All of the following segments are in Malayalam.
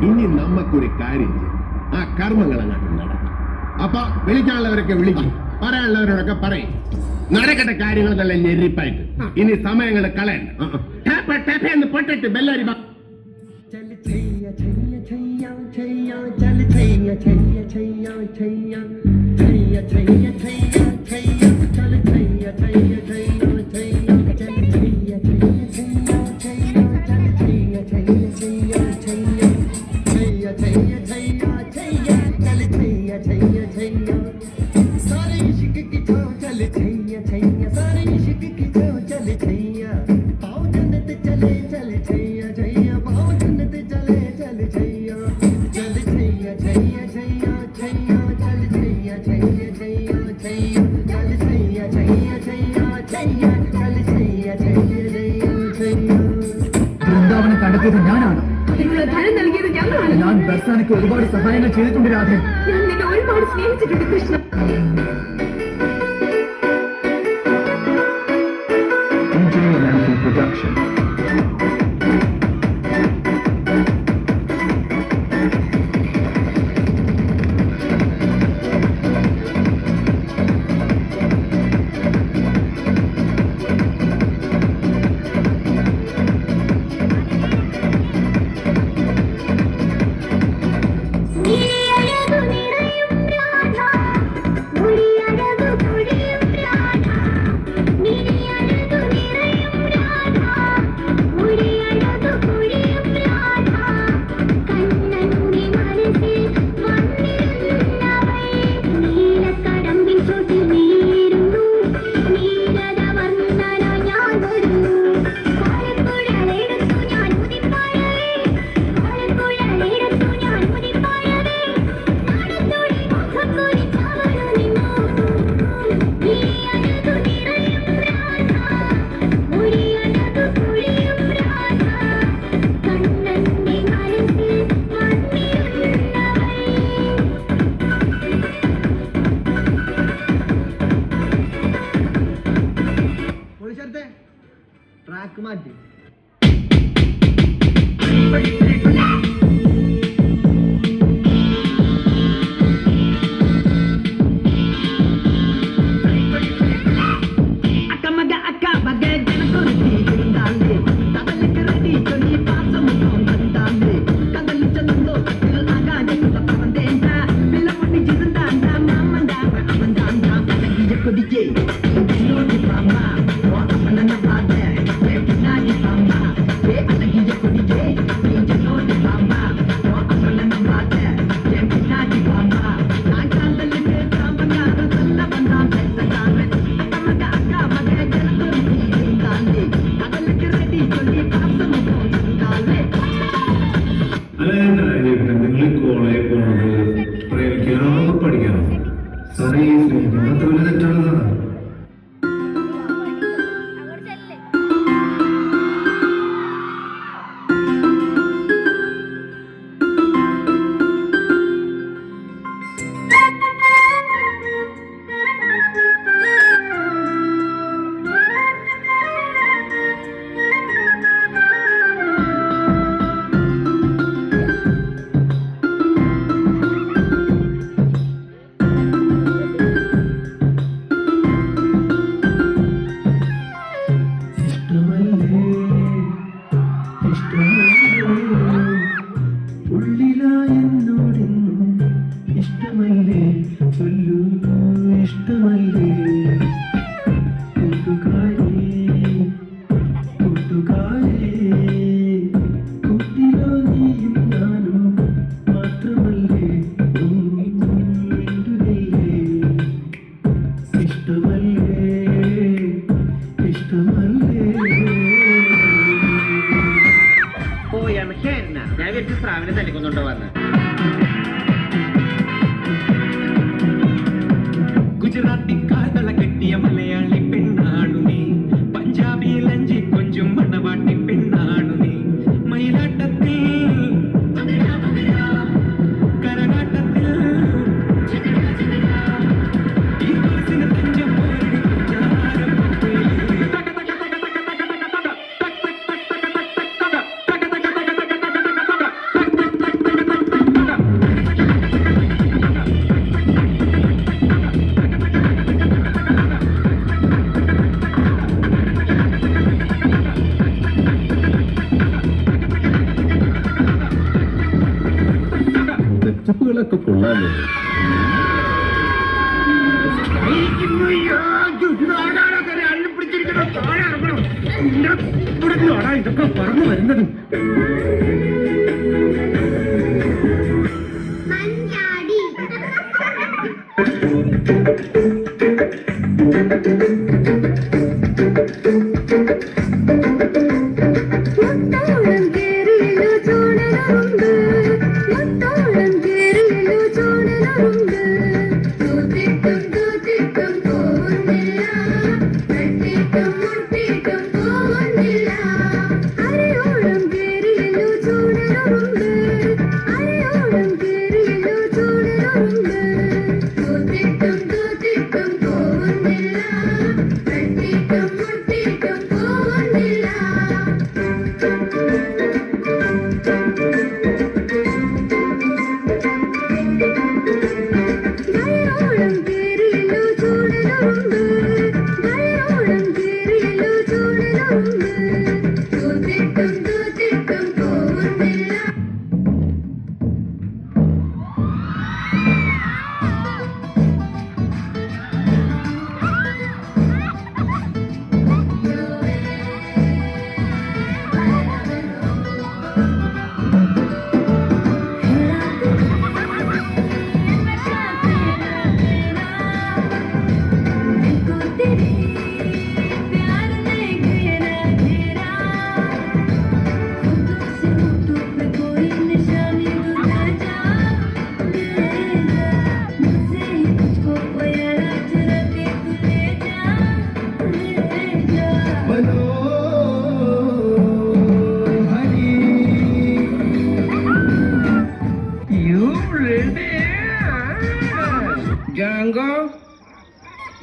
ഇനി നമുക്കൊരു കാര്യം ആ കർമ്മങ്ങൾ അങ്ങോട്ട് നടക്കും. അപ്പൊ വിളിക്കാനുള്ളവരൊക്കെ വിളിക്കും, പറയാനുള്ളവരോടൊക്കെ പറയും. നടക്കട്ടെ കാര്യങ്ങൾ നല്ല ഞെരിപ്പായിട്ട്. ഇനി സമയങ്ങൾ കളയണ്ട. എന്ന് പൊട്ടിട്ട് ബെല്ലരി വൃന്ദാവനം കണ്ടെത്തിയത് ഞാനാണ്. ധനം നൽകിയത് ഞങ്ങളാണ്. ഞാൻ ബർസാനയ്ക്ക് ഒരുപാട് സഹായങ്ങൾ ചെയ്തിട്ടുണ്ട് രാധേ. ഞാൻ നിന്നെ ഒരുപാട് സ്നേഹിച്ചിട്ടുണ്ട് കൃഷ്ണ. Production. ട്രാക്ക് മാറ്റി ഗുജറാത്തി കാതള കെട്ടിയ മലയാളി പെണ്ണാണു നീ, പഞ്ചാബി ലഞ്ചി കൊഞ്ചും മണവാട്ടി പെണ്ണാണു ഇതൊക്കെ പറഞ്ഞു വരുന്നതും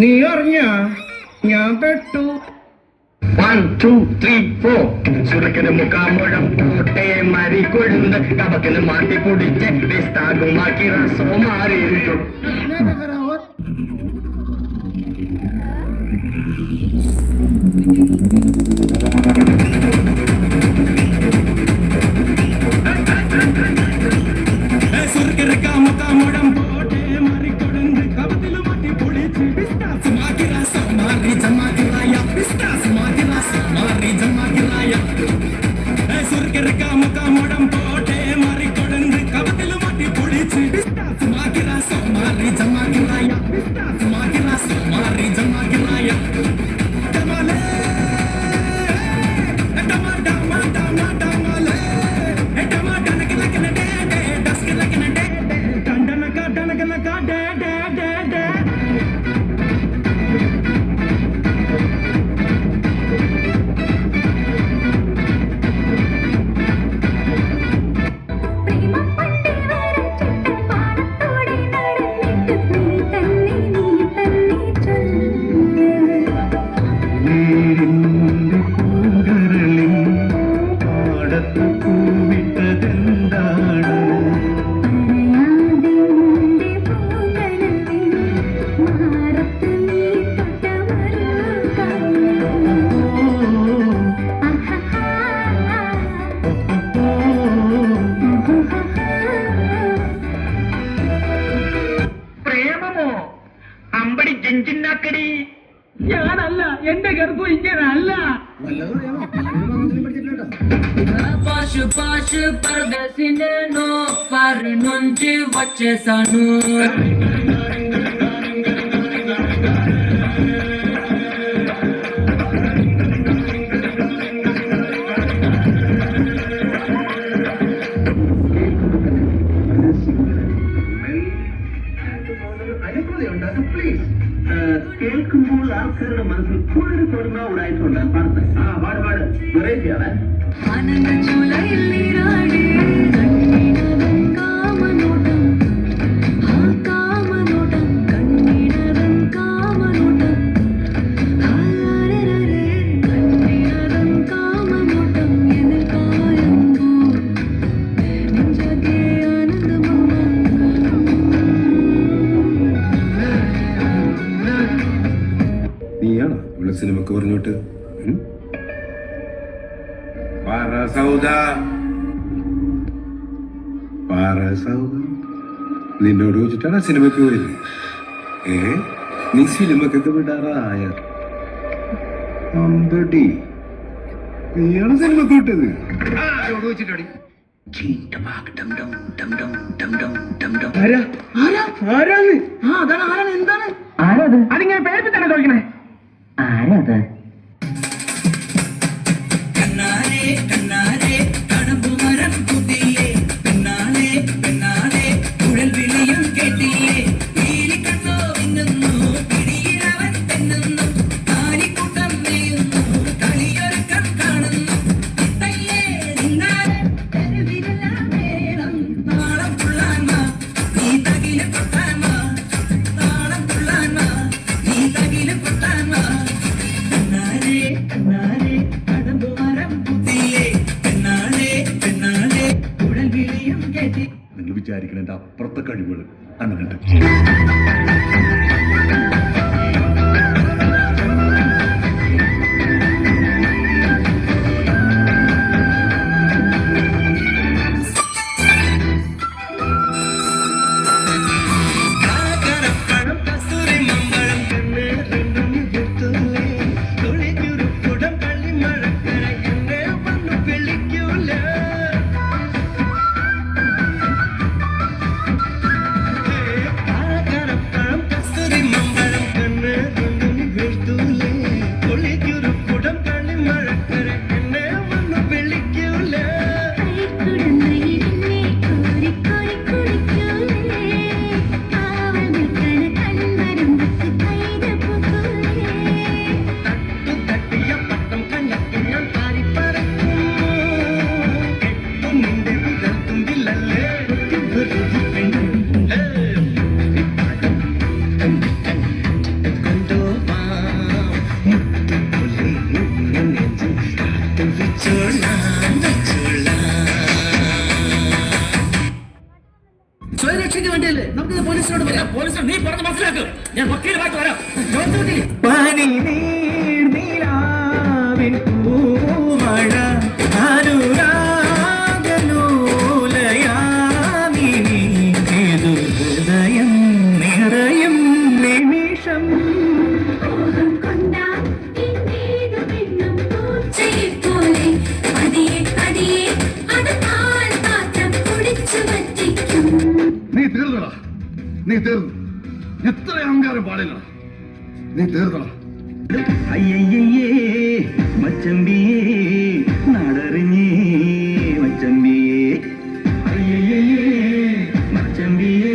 നീ അറിഞ്ഞ ഞാൻ പെട്ടു 1 2 3 4 സുരക്കന് മുക്കാമുഴം കോട്ടയെ മരിക്കൊഴുന്ന് കപക്കിന് മാറ്റി പൊടിച്ച് വിസ്താകുമാക്കി റസോ മാറിയിരിക്കും ഞാനല്ല, എന്റെ ഗർഭം ഇങ്ങനല്ല. పాషు పాషు పరదసినను పారు నుంచి వచ్చేసాను കേൾക്കുമ്പോൾ ആൾക്കാരുടെ മനസ്സിൽ കൂടുതൽ തോന്നുന്ന ഒരായിട്ടുണ്ട് പാട്ട് പാട് പാട് വെറൈറ്റിയാണ്. ആനന്ദച്ചുലയിൽ നീരാടി കണ്ണിനവൻ കാമനോട്ടം ആ കാമനോട്ടം കണ്ണിനവൻ കാമനോട്ടം ആരരരേ കണ്ണിനവൻ കാമനോട്ടം എന്നിൽ കായുമ്പോ നെഞ്ചകെ ആനന്ദമമ്മ നീയാണോ ഇവിടെ സിനിമക്ക് പറഞ്ഞോട്ട് സൗദ നിന്നോട് ചോദിച്ചിട്ടാണ് സിനിമയ്ക്ക് പോയത്. നീ സിനിമക്കൊക്കെ വിടാറായ അമ്പടി നീയാണ് സിനിമക്ക് വിട്ടത്. ചോദിച്ചിട്ടാടി അതിങ്ങനെ പേരിട്ടാണ് ചോദിക്കണേ. ആരത്? കണ്ണാരെ കണ്ണാരെ കടമ്പുമരം കുത്തിയേ പെണ്ണാളെ പെണ്ണാളെ കുഴൽ വിളിയും കേട്ടില്ലേ കണ്ണോ മിന്നുന്നു പിടിയിലവൻ തെന്നുന്നു ആലിക്കൂട്ടം നെയ്യുന്നു കളിയൊരുക്കം കാണുന്നു ഇത്തയ്യേ നിന്നാലെ തെരുവിലെല്ലാം വേണം താളം പുള്ളാൻമ നീ തകില് പൊട്ടാൻമ താളം പുള്ളാൻമ നീ തകില് പൊട്ടാൻമ കണ്ണാരെ കണ്ണാരെ കടമ്പുമരം കുത്തിയേ പെണ്ണാളെ പെണ്ണാളെ കുഴൽ വിളിയും കേട്ടി. നിങ്ങൾ വിചാരിക്കണ അപ്പുറത്തെ കഴിവുകൾ അങ്ങനെ കാക്കരപ്പഴം കസ്തൂരി മമ്പഴം കണ്ണ് രണ്ടും വിട്ടുള്ളേ തുളിഞ്ഞുരുക്കുടം കള്ളിമഴക്കര എന്നെ വന്നു വിളിക്കൂല കാക്കരപ്പഴം കസ്തൂരി മമ്പഴം കണ്ണ് രണ്ടും വിട്ടുള്ളേ തുളിഞ്ഞുരുക്കുടം കള്ളിമഴക്കര എന്നെ വന്നു വിളിക്കൂല തട്ടിയ പട്ടം കഞ്ഞത്തിൽ ഞാൻ പാരിപ്പറക്കും കെട്ടു നിന്റെ വിരൽ തുമ്പിലല്ലേ കൊണ്ടുപോവാം മുത്തുപുലി നെഞ്ചിൽ കാത്തു വെച്ചോളാം വെച്ചോളാം. സ്വയരക്ഷയ്ക്ക് വേണ്ടിയല്ലേ നമുക്ക് പോലീസിനോട് പറയാം. പോലീസിനോട് നീ പറഞ്ഞ് മനസ്സിലാക്കും. ഞാൻ വക്കീലുമായിട്ട് വരാം. പനിനീർനിലാവിൻ പൂമഴ അനുരാഗലോലയാമിനി ഏതു ഹൃദയം നിറയും നിമിഷം നീ തീർന്നടാ. നീ തീർന്നു. എത്ര അഹങ്കാരം പാടില്ല. നീ തീർന്നടാ. അയ്യയ്യേ മച്ചമ്പിയേ നാടറിഞ്ഞേ മച്ചമ്പിയേ അയ്യയ്യേ മച്ചമ്പിയേ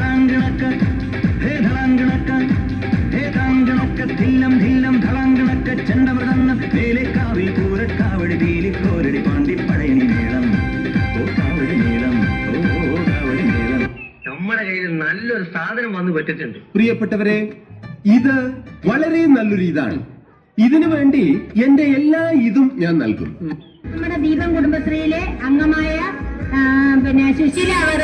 ധാങ്കണക്ക ഹേ ധളാങ്കണക്ക ഹേ ധാങ്കണക്ക ധില്ലം ധില്ലം ധളാങ്കണക്ക ചണ്ടമൃതന്ന വേലക്കാവിൽ കൂരക്കാവടി വീലി കോരടി പാണ്ടി പടയണി മേളം ഓ കാവടി മേളം ഓ കാവടി മേളം. നമ്മുടെ കയ്യിൽ നല്ലൊരു സാധനം വന്നു പറ്റിട്ടുണ്ട്. പ്രിയപ്പെട്ടവരെ, ഇത് വളരെ നല്ലൊരു ഇതാണ്. ഇതിനു വേണ്ടി എന്റെ എല്ലാ ഇതും ഞാൻ നൽകും. നമ്മുടെ ദീപം കുടുംബശ്രീയിലെ അംഗമായ പിന്നെ സുശീല അവർ